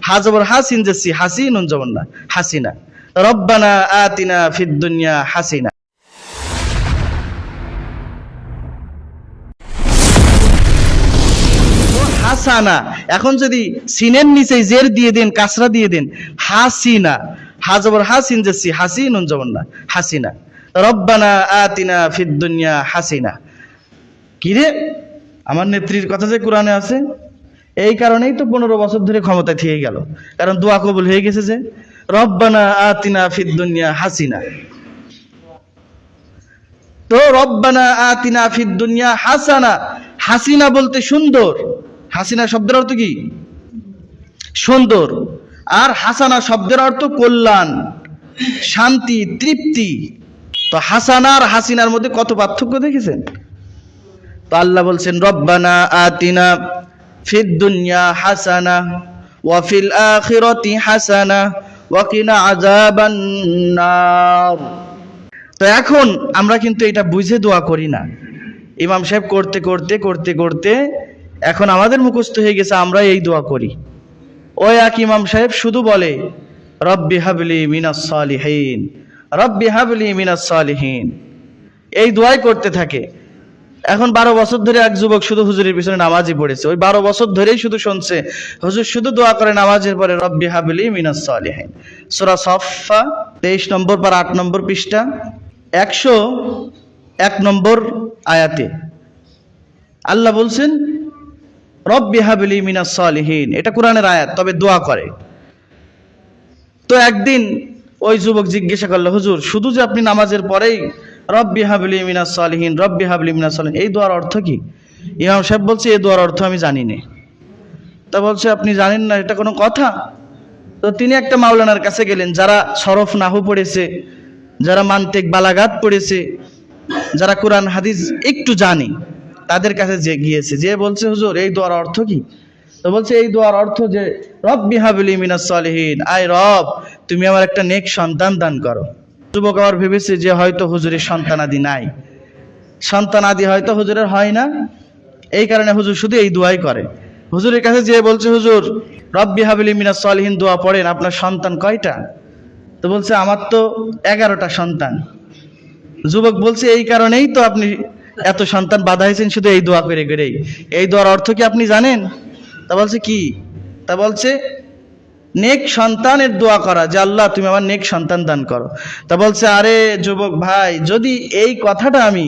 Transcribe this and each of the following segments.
হা জবর হা scene JC হাসি নুন জবর না হাসিনা রব্বানা আতিনা ফিদ দুনিয়া হাসিনা। হাসানা এখন যদি সিনের নিচে জের দিয়ে দেন কাসরা দিয়ে দেন হাসিনা হা জবর হা সিন জেসি হাসি নুন জবর না হাসিনা রব্বানা আতিনা ফিদ দুনিয়া হাসিনা। কি রে আমার নেত্রীর কথা যে কোরআনে আছে, এই কারণেই তো 15 বছর ধরে ক্ষমতায় থেকে গেল, কারণ দোয়া কবুল হয়ে গেছে যে রব্বানা আতিনা ফিদ দুনিয়া হাসিনা। তো রব্বানা আতিনা ফিদ দুনিয়া হাসানা, হাসিনা বলতে সুন্দর, হাসিনা শব্দের অর্থ কি সুন্দর, আর হাসানা শব্দের অর্থ কল্যাণ, শান্তি, তৃপ্তি। তো হাসানা আর হাসিনার মধ্যে কত পার্থক্য দেখেছেন? তো আল্লাহ বলছেন রব্বানা আতিনা ফিদ দুনিয়া হাসানা ওয়া ফিল আখিরাতি হাসানা ওয়া কিনা আযাবান নার। তো এখন আমরা কিন্তু এটা বুঝে দোয়া করি না, ইমাম সাহেব করতে করতে করতে করতে এখন আমাদের মুখস্থ হয়ে গেছে, আমরা এই দোয়া করি। ওই এক ইমাম সাহেব শুধু বলে রব্বি হাবলি মিনাস সালিহিন, রব্বি হাবলি মিনাস সালিহিন, এই দোয়াই করতে থাকে। এখন 12 বছর ধরে এক যুবক শুধু হুজুরের পিছনে নামাজই পড়েছে, ওই 12 বছর ধরেই শুধু শুনছে হুজুর শুধু দোয়া করে নামাজের পরে রব্বি হাবলি মিনাস সালিহিন। সূরা সাফফা 23 নম্বর পারা 8 নম্বর পৃষ্ঠা 101 নম্বর আয়াতে আল্লাহ বলছেন রব্বি হাবলি মিনাস সালিহিন, এটা কোরআনের আয়াত, তবে দোয়া করে। তো একদিন ওই যুবক জিজ্ঞাসা করলো হুজুর শুধু যে আপনি নামাজের পরেই রব্বি হাবলি মিনাস সালিহিন, রব্বি হাবলি মিনাস সালিহিন, এই দোয়ার অর্থ কি? ইমাম সাহেব বলছে এই দোয়ার অর্থ আমি জানি না। তা বলছে আপনি জানেন না, এটা কোনো কথা? তো তিনি একটা মাওলানার কাছে গেলেন, যারা সরফ নাহু পড়েছে, যারা মান্তিক বালাগাত পড়েছে, যারা কোরআন হাদিস একটু জানে, তাদের কাছে যে গিয়েছে, যে বলছে হুজুর এই দোয়ার অর্থ কি? তো বলছে এই দোয়ার অর্থ যে রব্বি হাবলি মিনাস সালিহিন, আয় রব তুমি আমার একটা নেক সন্তান দান করো। যুবক আবার ভেবেছে যে হয়তো হুজুরের সন্তান আদি নাই, সন্তান আদি হয়তো হুজুরের হয় না, এই কারণে হুজুর শুধু এই দোয়াই করে। হুজুরের কাছে যে বলছে হুজুর রব্বি হাবলি মিনাস সালিহিন দোয়া পড়েন, আপনার সন্তান কয়টা? তো বলছে আমার তো 11টা সন্তান। যুবক বলছে এই কারণেই তো আপনি এত সন্তান বাধা হয়েছেন শুধু এই দোয়া করে করেই, এই দোয়ার অর্থ কি আপনি জানেন? তা বলছে কি? তা বলছে নেক সন্তানের দোয়া করা, যে আল্লাহ তুমি আমার নেক সন্তান দান করো। তা বলছে আরে যুবক ভাই, যদি এই কথাটা আমি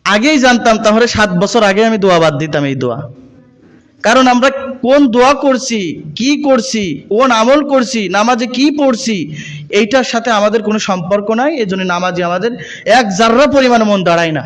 আগেই জানতাম তাহলে 7 বছর আগে আমি দোয়া বাদ দিতাম এই দোয়া। কারণ আমরা কোন দোয়া করছি, কি করছি, কোন আমল করছি, নামাজে কি পড়ছি, এইটার সাথে আমাদের কোনো সম্পর্ক নাই। এজন্য নামাজে আমাদের এক জাররা পরিমাণ মন দাঁড়ায় না।